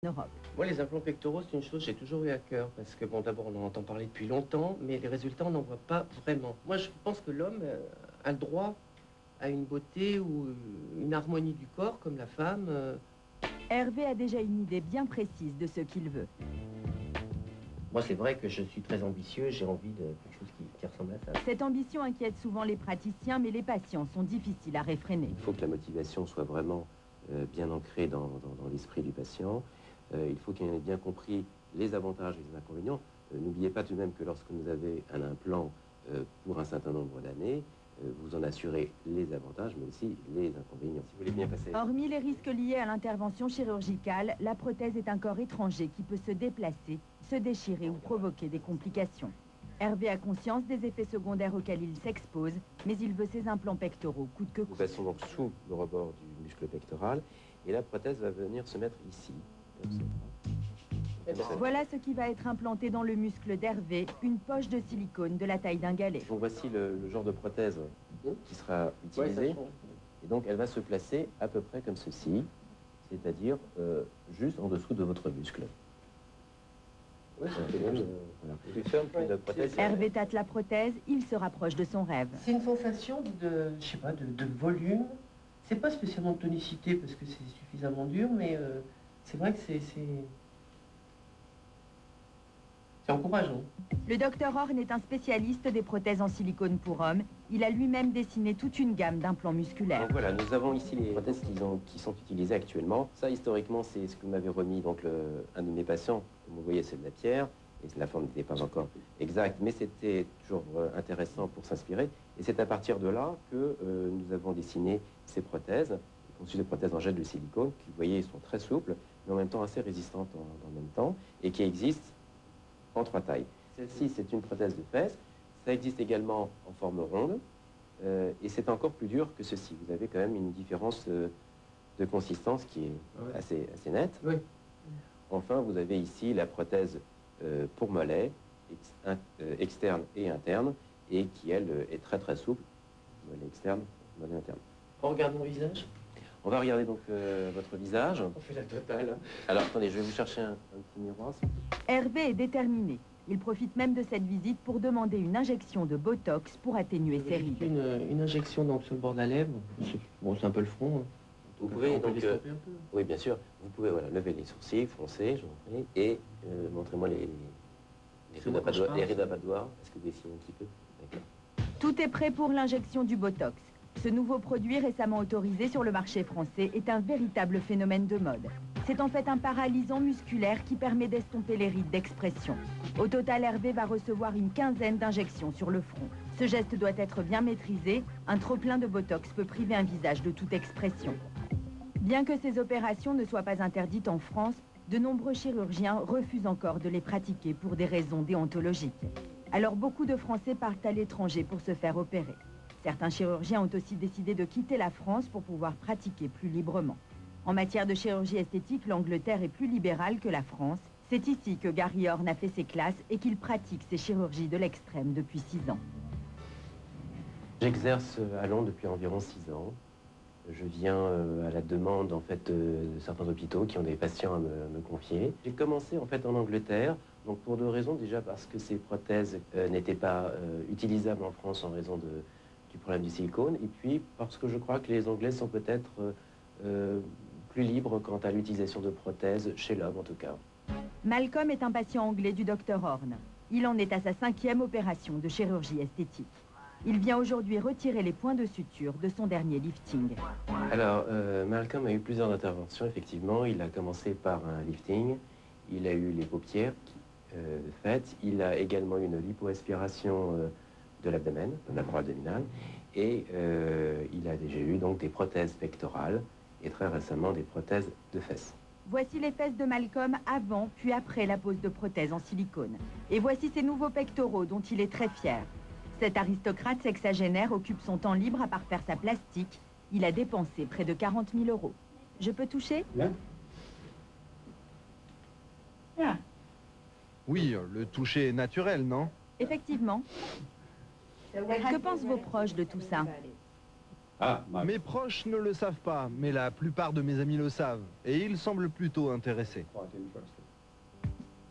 Europe. Moi, les implants pectoraux, c'est une chose que j'ai toujours eu à cœur, parce que, bon, d'abord, on en entend parler depuis longtemps, mais les résultats, on n'en voit pas vraiment. Moi, je pense que l'homme a le droit à une beauté ou une harmonie du corps, comme la femme. Hervé a déjà une idée bien précise de ce qu'il veut. Moi, c'est vrai que je suis très ambitieux, j'ai envie de quelque chose qui ressemble à ça. Cette ambition inquiète souvent les praticiens, mais les patients sont difficiles à réfréner. Il faut que la motivation soit vraiment bien ancrée dans l'esprit du patient. Il faut qu'il ait bien compris les avantages et les inconvénients. N'oubliez pas tout de même que lorsque vous avez un implant pour un certain nombre d'années, vous en assurez les avantages, mais aussi les inconvénients. Si vous voulez bien passer... Hormis les risques liés à l'intervention chirurgicale, la prothèse est un corps étranger qui peut se déplacer, se déchirer ou provoquer des complications. Hervé a conscience des effets secondaires auxquels il s'expose, mais il veut ses implants pectoraux coûte que coûte. Nous passons donc sous le rebord du muscle pectoral, et la prothèse va venir se mettre ici. Voilà ce qui va être implanté dans le muscle d'Hervé, une poche de silicone de la taille d'un galet. Donc voici le genre de prothèse qui sera utilisée. Et donc elle va se placer à peu près comme ceci, c'est-à-dire juste en dessous de votre muscle. Ouais, voilà. Plus ferme qu'une prothèse. Hervé tâte la prothèse, il se rapproche de son rêve. C'est une sensation de, je sais pas, de volume. C'est pas spécialement de tonicité parce que c'est suffisamment dur, mais c'est vrai que c'est encourageant. Le docteur Horn est un spécialiste des prothèses en silicone pour hommes. Il a lui-même dessiné toute une gamme d'implants musculaires. Donc voilà, nous avons ici les prothèses qui sont utilisées actuellement. Ça, historiquement, c'est ce que m'avait remis donc, un de mes patients. Comme vous voyez, c'est de la pierre, et la forme n'était pas encore exacte, mais c'était toujours intéressant pour s'inspirer. Et c'est à partir de là que nous avons dessiné ces prothèses, conçues des prothèses en gel de silicone, qui, vous voyez, sont très souples, mais en même temps assez résistantes en même temps, et qui existent en 3 tailles. Celle-ci, c'est une prothèse de fesse. Ça existe également en forme ronde. Et c'est encore plus dur que ceci. Vous avez quand même une différence de consistance qui est assez nette. Oui. Enfin, vous avez ici la prothèse pour mollet, externe et interne, et qui, elle, est très très souple. Mollet externe, mollet interne. On regarde mon visage. On va regarder donc votre visage. On fait la totale. Alors, attendez, je vais vous chercher un petit miroir. Hervé est déterminé. Il profite même de cette visite pour demander une injection de Botox pour atténuer ses rides. Une injection donc, sur le bord de la lèvre. Bon, c'est un peu le front. Hein. Vous pouvez on peut donc... l'estomper un peu. Oui, bien sûr. Vous pouvez voilà, lever les sourcils, foncer, je vous en prie, et montrez-moi les rides abattoirs. Est-ce que vous essayez un petit peu? D'accord. Tout est prêt pour l'injection du Botox. Ce nouveau produit récemment autorisé sur le marché français est un véritable phénomène de mode. C'est en fait un paralysant musculaire qui permet d'estomper les rides d'expression. Au total, Hervé va recevoir une quinzaine d'injections sur le front. Ce geste doit être bien maîtrisé. Un trop-plein de Botox peut priver un visage de toute expression. Bien que ces opérations ne soient pas interdites en France, de nombreux chirurgiens refusent encore de les pratiquer pour des raisons déontologiques. Alors beaucoup de Français partent à l'étranger pour se faire opérer. Certains chirurgiens ont aussi décidé de quitter la France pour pouvoir pratiquer plus librement. En matière de chirurgie esthétique, l'Angleterre est plus libérale que la France. C'est ici que Gary Horn a fait ses classes et qu'il pratique ses chirurgies de l'extrême depuis 6 ans. J'exerce à Londres depuis environ 6 ans. Je viens à la demande en fait, de certains hôpitaux qui ont des patients à me confier. J'ai commencé en fait en Angleterre, donc pour 2 raisons. Déjà parce que ces prothèses n'étaient pas utilisables en France en raison du problème du silicone, et puis parce que je crois que les Anglais sont peut-être plus libres quant à l'utilisation de prothèses, chez l'homme en tout cas. Malcolm est un patient anglais du Dr Horn. Il en est à sa 5e opération de chirurgie esthétique. Il vient aujourd'hui retirer les points de suture de son dernier lifting. Alors, Malcolm a eu plusieurs interventions, effectivement. Il a commencé par un lifting, il a eu les paupières faites, il a également eu une lipoaspiration de l'abdomen, de la paroi abdominale, et il a déjà eu donc des prothèses pectorales, et très récemment des prothèses de fesses. Voici les fesses de Malcolm avant puis après la pose de prothèses en silicone. Et voici ses nouveaux pectoraux dont il est très fier. Cet aristocrate sexagénaire occupe son temps libre à parfaire sa plastique. Il a dépensé près de 40 000 €. Je peux toucher? Bien. Ah. Oui, le toucher est naturel, non? Effectivement. Que pensent vos proches de tout ça? Mes proches ne le savent pas, mais la plupart de mes amis le savent. Et ils semblent plutôt intéressés.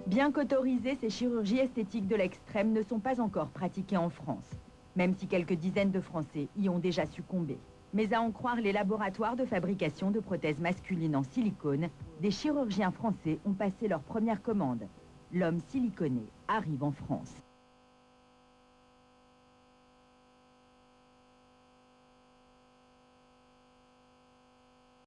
Bien qu'autorisées, ces chirurgies esthétiques de l'extrême ne sont pas encore pratiquées en France, même si quelques dizaines de Français y ont déjà succombé. Mais à en croire les laboratoires de fabrication de prothèses masculines en silicone, des chirurgiens français ont passé leur première commande. L'homme siliconé arrive en France.